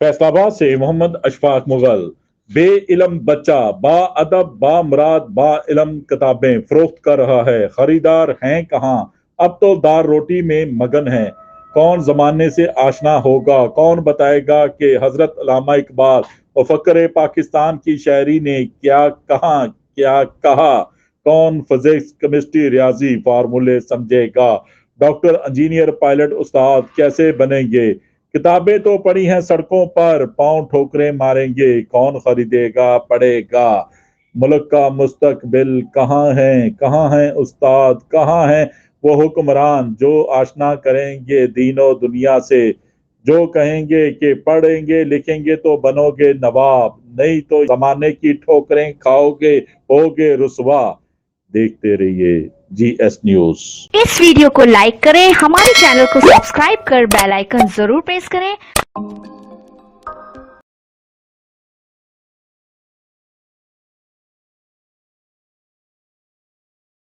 फैसलाबाद से मोहम्मद अशफाक मुगल। बे इलम बच्चा बा अदब बा मुराद बा इलम किताबें फरोख्त कर रहा है, खरीदार हैं कहाँ, अब तो दार रोटी में मगन है। कौन जमाने से आशना होगा, कौन बताएगा कि हजरत अल्लामा इकबाल और फकर पाकिस्तान की शायरी ने क्या कहा क्या कहा। कौन फिजिक्स केमिस्ट्री रियाजी फार्मूले समझेगा, डॉक्टर इंजीनियर पायलट उस्ताद कैसे बनेंगे। किताबें तो पड़ी हैं सड़कों पर, पांव ठोकरें मारेंगे, कौन खरीदेगा पढ़ेगा। मुल्क का मुस्तकबिल कहाँ है उस्ताद, कहाँ है वो हुक्मरान जो आशना करेंगे दीनों दुनिया से, जो कहेंगे कि पढ़ेंगे लिखेंगे तो बनोगे नवाब, नहीं तो जमाने की ठोकरें खाओगे होगे रुसवा। देखते रहिए GS न्यूज। इस वीडियो को लाइक करें, हमारे चैनल को सब्सक्राइब कर बेल आइकन जरूर प्रेस करें।